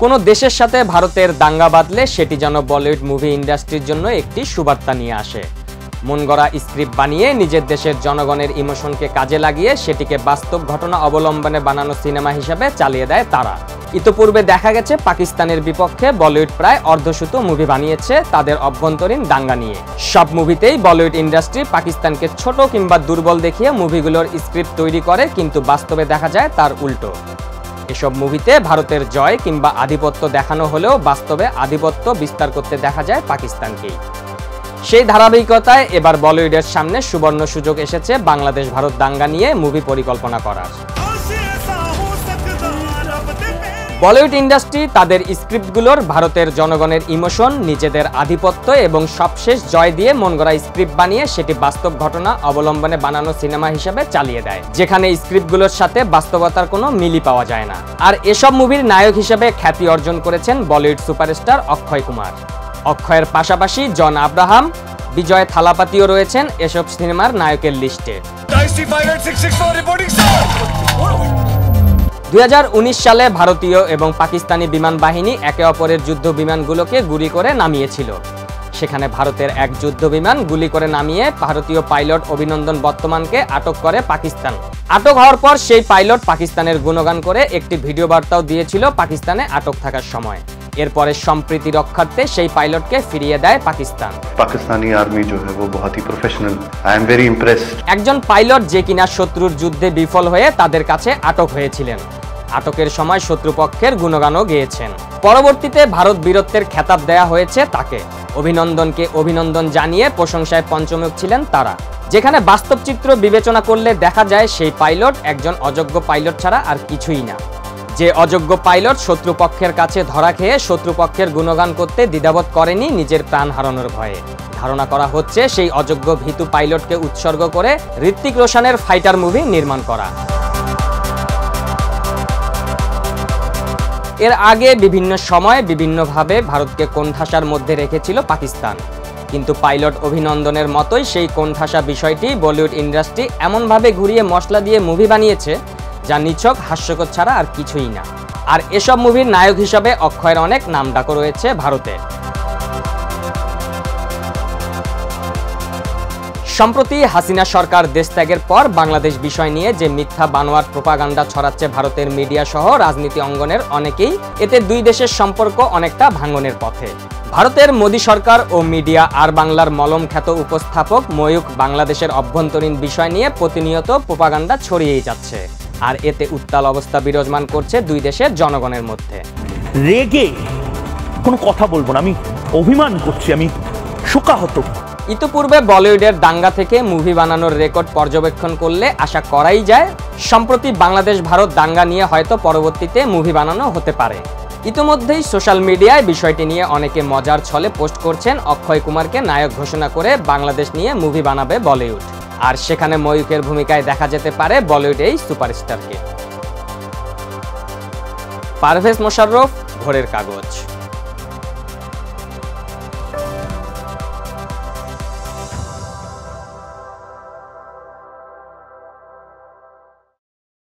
কোনো দেশের সাথে ভারতের দাঙ্গা বাঁধলে সেটি যেন বলিউড মুভি ইন্ডাস্ট্রির জন্য একটি সুবার্তা নিয়ে আসে। মন গড়া স্ক্রিপ্ট বানিয়ে নিজের দেশের জনগণের ইমোশনকে কাজে লাগিয়ে সেটিকে বাস্তব ঘটনা অবলম্বনে বানানো সিনেমা হিসেবে চালিয়ে দেয় তারা। ইতোপূর্বে দেখা গেছে পাকিস্তানের বিপক্ষে বলিউড প্রায় অর্ধশত মুভি বানিয়েছে তাদের অভ্যন্তরীণ দাঙ্গা নিয়ে। সব মুভিতেই বলিউড ইন্ডাস্ট্রি পাকিস্তানকে ছোট কিংবা দুর্বল দেখিয়ে মুভিগুলোর স্ক্রিপ্ট তৈরি করে, কিন্তু বাস্তবে দেখা যায় তার উল্টো। এসব মুভিতে ভারতের জয় কিংবা আধিপত্য দেখানো হলেও বাস্তবে আধিপত্য বিস্তার করতে দেখা যায় পাকিস্তানকেই। সেই ধারাবাহিকতায় এবার বলিউডের সামনে সুবর্ণ সুযোগ এসেছে বাংলাদেশ ভারত দাঙ্গা নিয়ে মুভি পরিকল্পনা করার। বলিউড ইন্ডাস্ট্রি তাদের স্ক্রিপ্টগুলোর ভারতের জনগণের ইমোশন, নিজেদের আধিপত্য এবং সবশেষ জয় দিয়ে মনগড়া স্ক্রিপ্ট বানিয়ে সেটি বাস্তব ঘটনা অবলম্বনে বানানো সিনেমা হিসেবে চালিয়ে দেয়, যেখানে স্ক্রিপ্টগুলোর সাথে বাস্তবতার কোনো মিলই পাওয়া যায় না। আর এসব মুভির নায়ক হিসেবে খ্যাতি অর্জন করেছেন বলিউড সুপারস্টার অক্ষয় কুমার। অক্ষয়ের পাশাপাশি জন আব্রাহাম, বিজয় থালাপাতিও রয়েছেন এসব সিনেমার নায়কের লিস্টে। 2019 সালে ভারতীয় এবং পাকিস্তানি বিমান বাহিনী একে অপরের যুদ্ধ বিমানগুলোকে গুলি করে নামিয়েছিল। সেখানে ভারতের এক যুদ্ধ বিমান গুলি করে নামিয়ে ভারতীয় পাইলট অভিনন্দন বর্তমানকে আটক করে পাকিস্তান। আটক হওয়ার পর সেই পাইলট পাকিস্তানের গুণগান করে একটি ভিডিও বার্তাও দিয়েছিল পাকিস্তানে আটক থাকার সময়। এরপরে সম্প্রীতি রক্ষার্থে সেই পাইলটকে ফিরিয়ে দেয় পাকিস্তান। পাকিস্তানি আর্মি जो है वो बहुत ही professional. I am very impressed. একজন পাইলট যে কিনা শত্রুর যুদ্ধে বিফল হয়ে তাদের কাছে আটক হয়েছিলেন। আটকের সময় শত্রুপক্ষের গুণগানও গেয়েছেন। পরবর্তীতে ভারত বীরত্বের খেতাব দেয়া হয়েছে তাকে। অভিনন্দনকে অভিনন্দন জানিয়ে প্রশংসায় পঞ্চমুখ ছিলেন তারা। যেখানে বাস্তব চিত্র বিবেচনা করলে দেখা যায় সেই পাইলট একজন অযোগ্য পাইলট ছাড়া আর কিছুই না। যে অযোগ্য পাইলট শত্রুপক্ষের কাছে ধরা খেয়ে শত্রুপক্ষের গুণগান করতে দ্বিধাবোধ করেনি নিজের প্রাণ হারানোর ভয়ে। ধারণা করা হচ্ছে সেই অযোগ্য ভীতু পাইলটকে উৎসর্গ করে ঋত্বিক রোশনের ফাইটার মুভি নির্মাণ করা। এর আগে বিভিন্ন সময় বিভিন্নভাবে ভারতকে কোণঠাসার মধ্যে রেখেছিল পাকিস্তান, কিন্তু পাইলট অভিনন্দনের মতোই সেই কোণঠাসা বিষয়টি বলিউড ইন্ডাস্ট্রি এমনভাবে ঘুরিয়ে মশলা দিয়ে মুভি বানিয়েছে যা নিছক হাস্যকর ছাড়া আর কিছুই না। আর এসব মুভির নায়ক হিসাবে অক্ষয়ের অনেক নামডাকও রয়েছে ভারতে। সম্প্রতি হাসিনা সরকার দেশত্যাগের পর বাংলাদেশ বিষয় নিয়ে যে মিথ্যা বানোয়াট প্রোপাগান্ডা ছড়াচ্ছে ভারতের মিডিয়া সহ রাজনীতি অঙ্গনের অনেকেই, এতে দুই দেশের সম্পর্ক অনেকটা ভাঙনের পথে। ভারতের মোদী সরকার ও মিডিয়া আর বাংলার মলম খ্যাত উপস্থাপক ময়ূক বাংলাদেশের অভ্যন্তরীণ বিষয় নিয়ে প্রতিনিয়ত প্রোপাগান্ডা ছড়িয়েই যাচ্ছে, আর এতে উত্তাল অবস্থা বিরাজমান করছে দুই দেশের জনগণের মধ্যে। রেগে কোনো কথা বলবো না, আমি অভিমান করছি, আমি শোকাহত। ইতিপূর্বে বলিউডের দাঙ্গা থেকে মুভি বানানোর রেকর্ড পর্যবেক্ষণ করলে আশা করাই যায় সম্প্রতি বাংলাদেশ ভারত দাঙ্গা নিয়ে হয়তো পরবর্তীতে মুভি বানানো হতে পারে। ইতিমধ্যেই সোশ্যাল মিডিয়ায় বিষয়টি নিয়ে অনেকে মজার ছলে পোস্ট করছেন অক্ষয় কুমারকে নায়ক ঘোষণা করে বাংলাদেশ নিয়ে মুভি বানাবে বলিউড, আর সেখানে ময়ূকের ভূমিকায় দেখা যেতে পারে বলিউড এই সুপারস্টারকে। পারভেজ মোশাররফ, ভোরের কাগজ।